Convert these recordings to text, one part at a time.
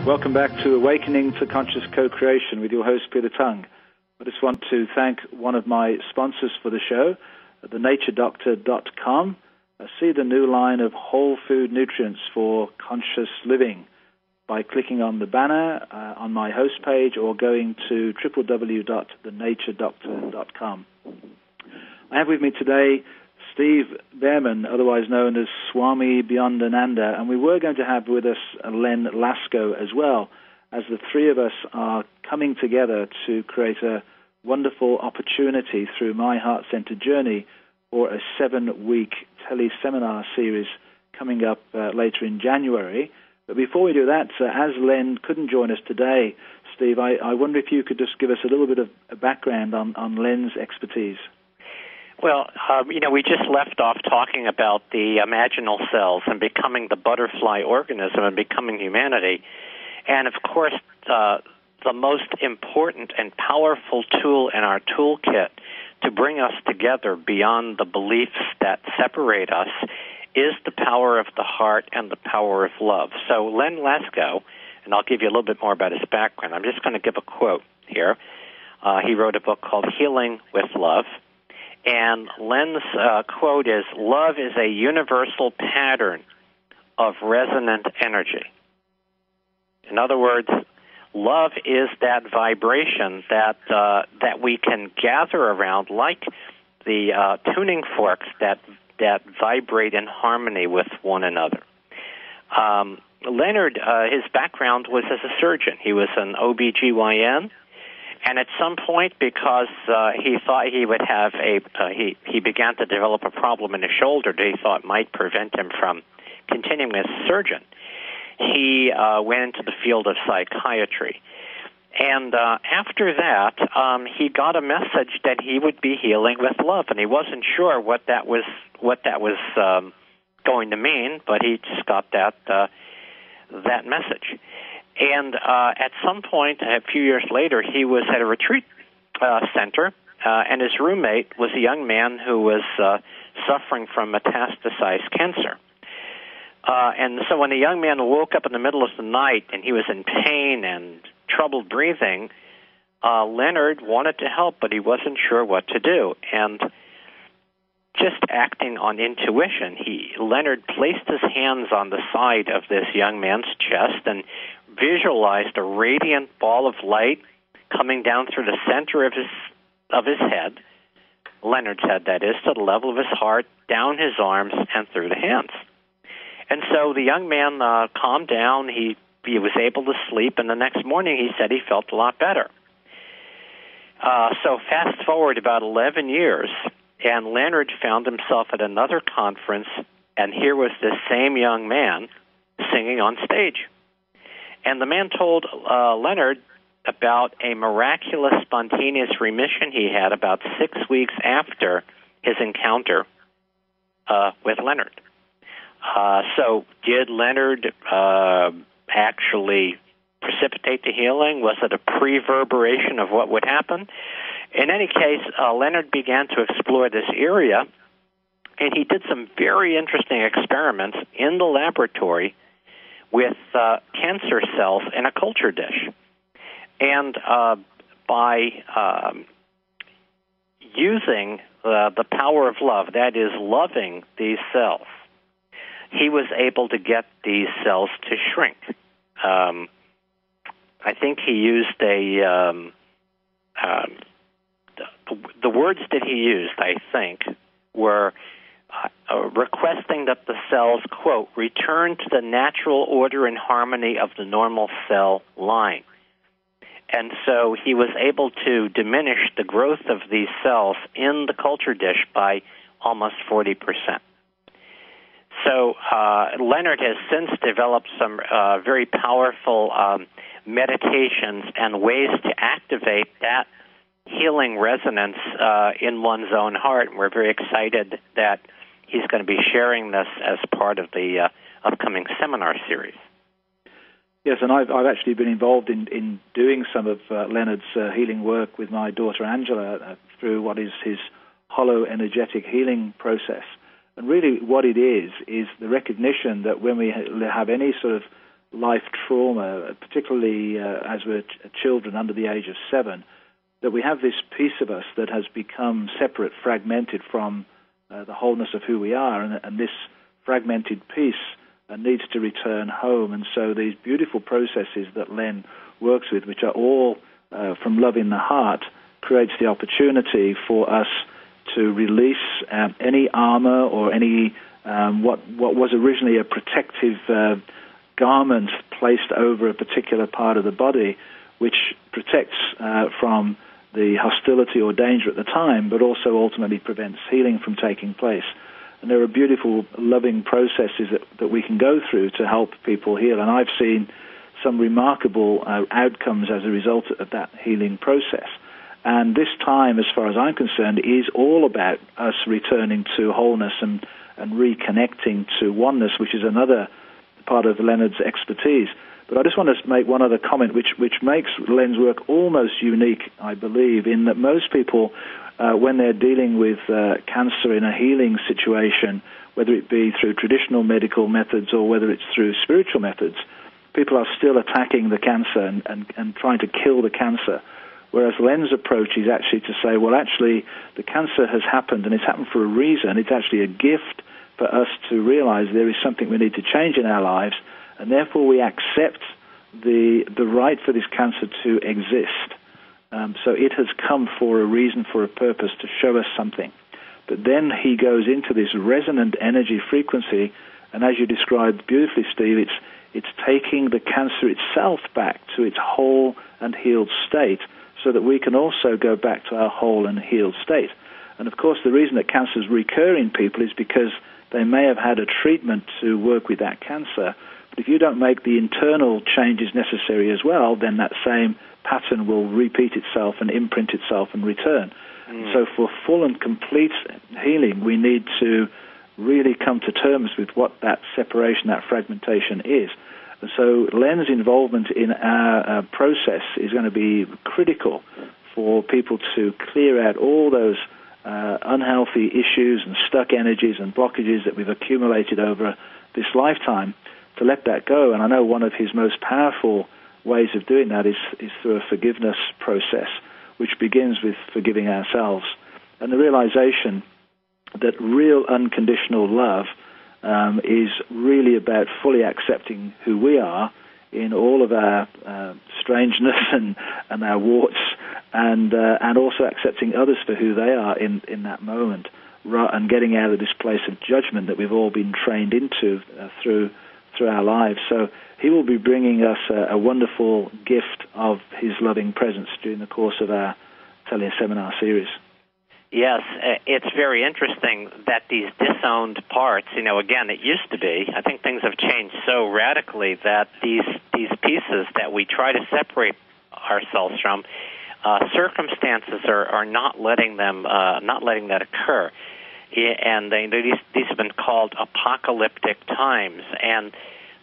Welcome back to Awakening to Conscious Co-Creation with your host, Peter Tung. I just want to thank one of my sponsors for the show, thenaturedoctor.com. See the new line of whole food nutrients for conscious living by clicking on the banner on my host page or going to www.thenaturedoctor.com. I have with me today Steve Bhaerman, otherwise known as Swami Beyondananda, and we were going to have with us Len Laskow as well, as the three of us are coming together to create a wonderful opportunity through My Heart-Centered Journey for a 7-week tele-seminar series coming up later in January. But before we do that, as Len couldn't join us today, Steve, I wonder if you could just give us a little bit of a background on Len's expertise. Well, we just left off talking about the imaginal cells and becoming the butterfly organism and becoming humanity. And, of course, the most important and powerful tool in our toolkit to bring us together beyond the beliefs that separate us is the power of the heart and the power of love. So Len Laskow, and I'll give you a little bit more about his background. I'm just going to give a quote here. He wrote a book called Healing with Love. And Len's quote is, "Love is a universal pattern of resonant energy." In other words, love is that vibration that we can gather around, like the tuning forks that vibrate in harmony with one another. Leonard, his background was as a surgeon. He was an OBGYN. And at some point, because he thought he would have he began to develop a problem in his shoulder that he thought might prevent him from continuing as a surgeon, he went into the field of psychiatry. And after that, he got a message that he would be healing with love, and he wasn't sure what that was going to mean, but he just got that message. And at some point, a few years later, he was at a retreat center, and his roommate was a young man who was suffering from metastasized cancer. And so when the young man woke up in the middle of the night and he was in pain and trouble breathing, Leonard wanted to help, but he wasn't sure what to do. And just acting on intuition, Leonard placed his hands on the side of this young man's chest and visualized a radiant ball of light coming down through the center of his head, Leonard's head, that is, to the level of his heart, down his arms, and through the hands. And so the young man calmed down. He was able to sleep, and the next morning he said he felt a lot better. So fast forward about 11 years, and Leonard found himself at another conference, and here was this same young man singing on stage. And the man told Leonard about a miraculous spontaneous remission he had about 6 weeks after his encounter with Leonard. So did Leonard actually precipitate the healing? Was it a preverberation of what would happen? In any case, Leonard began to explore this area, and he did some very interesting experiments in the laboratory with cancer cells in a culture dish. And by using the power of love, that is, loving these cells, he was able to get these cells to shrink. I think he used the words that he used, I think, were requesting that the cells, quote, return to the natural order and harmony of the normal cell line. And so he was able to diminish the growth of these cells in the culture dish by almost 40%. So Leonard has since developed some very powerful meditations and ways to activate that healing resonance in one's own heart. And we're very excited that he's going to be sharing this as part of the upcoming seminar series. Yes, and I've actually been involved in doing some of Leonard's healing work with my daughter Angela through what is his hollow energetic healing process. And really what it is the recognition that when we have any sort of life trauma, particularly as we're children under the age of 7, that we have this piece of us that has become separate, fragmented from the wholeness of who we are, and this fragmented piece needs to return home. And so these beautiful processes that Len works with, which are all from love in the heart, creates the opportunity for us to release any armor or any what was originally a protective garment placed over a particular part of the body, which protects from the hostility or danger at the time, but also ultimately prevents healing from taking place. And there are beautiful, loving processes that we can go through to help people heal. And I've seen some remarkable outcomes as a result of that healing process. And this time, as far as I'm concerned, is all about us returning to wholeness and reconnecting to oneness, which is another part of Leonard's expertise. But I just want to make one other comment, which makes Len's work almost unique, I believe, in that most people, when they're dealing with cancer in a healing situation, whether it be through traditional medical methods or whether it's through spiritual methods, people are still attacking the cancer and trying to kill the cancer. Whereas Len's approach is actually to say, well, actually, the cancer has happened, and it's happened for a reason. It's actually a gift for us to realize there is something we need to change in our lives, and therefore we accept the right for this cancer to exist. So it has come for a reason, for a purpose, to show us something. But then he goes into this resonant energy frequency, and as you described beautifully, Steve, it's taking the cancer itself back to its whole and healed state, so that we can also go back to our whole and healed state. And of course, the reason that cancers recur in people is because they may have had a treatment to work with that cancer, but if you don't make the internal changes necessary as well, then that same pattern will repeat itself and imprint itself and return. So for full and complete healing, we need to really come to terms with what that separation, that fragmentation is. And so Len's involvement in our process is going to be critical for people to clear out all those unhealthy issues and stuck energies and blockages that we've accumulated over this lifetime, to let that go. And I know one of his most powerful ways of doing that is through a forgiveness process, which begins with forgiving ourselves. And the realization that real unconditional love is really about fully accepting who we are in all of our strangeness and our warts, and also accepting others for who they are in that moment, and getting out of this place of judgment that we've all been trained into through our lives. So he will be bringing us a wonderful gift of his loving presence during the course of our teleseminar series. Yes, it's very interesting that these disowned parts, again, it used to be, I think things have changed so radically that these pieces that we try to separate ourselves from, circumstances are not letting that occur. And these have been called apocalyptic times. And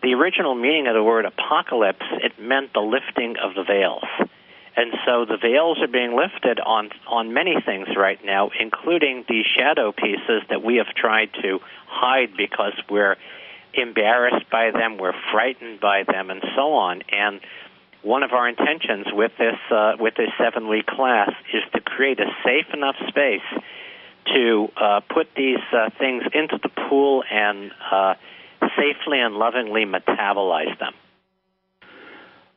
the original meaning of the word apocalypse, it meant the lifting of the veils. And so the veils are being lifted on many things right now, including these shadow pieces that we have tried to hide because we're embarrassed by them, we're frightened by them, and so on. And one of our intentions with this 7-week class is to create a safe enough space to put these things into the pool and safely and lovingly metabolize them.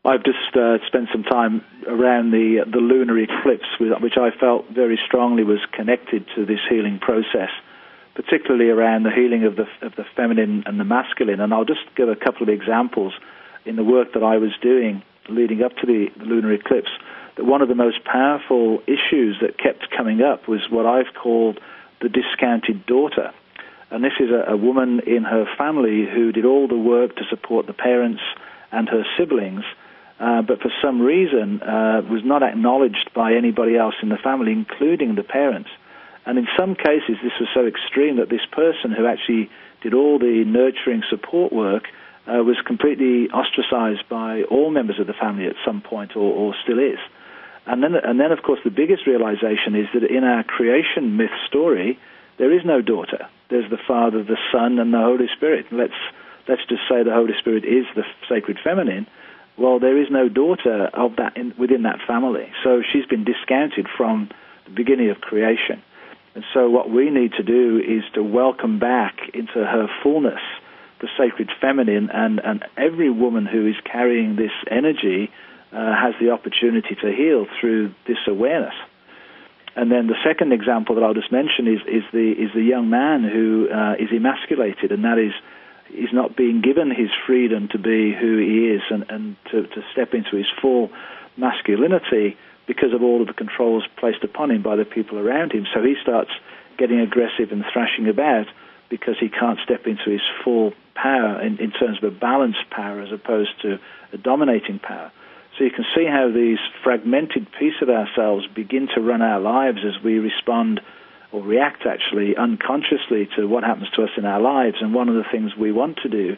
I've just spent some time around the lunar eclipse, which I felt very strongly was connected to this healing process, particularly around the healing of the feminine and the masculine. And I'll just give a couple of examples in the work that I was doing leading up to the lunar eclipse. That one of the most powerful issues that kept coming up was what I've called the discounted daughter. And this is a woman in her family who did all the work to support the parents and her siblings, but for some reason was not acknowledged by anybody else in the family, including the parents. And in some cases, this was so extreme that this person who actually did all the nurturing support work was completely ostracized by all members of the family at some point, or still is. And then, of course, the biggest realization is that in our creation myth story, there is no daughter. There's the Father, the Son, and the Holy Spirit. Let's let's just say the Holy Spirit is the sacred feminine, well, there is no daughter of that within that family. So she's been discounted from the beginning of creation. And so what we need to do is to welcome back into her fullness the sacred feminine, and every woman who is carrying this energy has the opportunity to heal through this awareness. And then the second example that I'll just mention is the young man who is emasculated, and that is he's not being given his freedom to be who he is and to step into his full masculinity because of all of the controls placed upon him by the people around him. So he starts getting aggressive and thrashing about because he can't step into his full power in terms of a balanced power as opposed to a dominating power. So you can see how these fragmented pieces of ourselves begin to run our lives as we respond or react actually unconsciously to what happens to us in our lives. And one of the things we want to do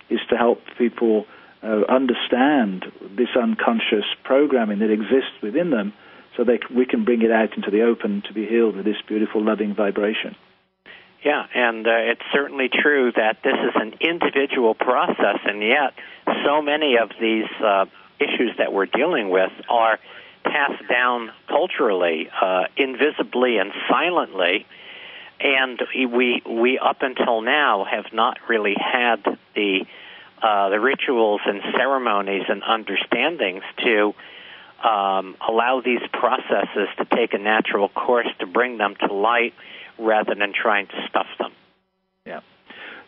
is to help people understand this unconscious programming that exists within them so we can bring it out into the open to be healed with this beautiful, loving vibration. Yeah, and it's certainly true that this is an individual process, and yet so many of these issues that we're dealing with are passed down culturally, invisibly and silently, and we up until now have not really had the rituals and ceremonies and understandings to allow these processes to take a natural course, to bring them to light rather than trying to stuff them. Yeah.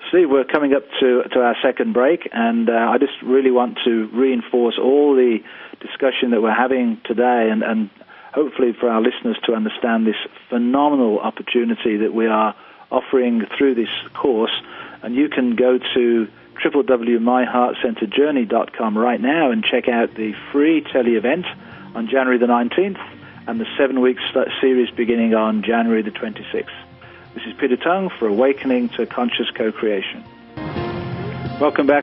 Steve, we're coming up to our second break, and I just really want to reinforce all the discussion that we're having today and hopefully for our listeners to understand this phenomenal opportunity that we are offering through this course. And you can go to www.myheartcenteredjourney.com right now and check out the free tele-event on January the 19th and the 7-week series beginning on January the 26th. This is Peter Tung for Awakening to Conscious Co-Creation. Welcome back.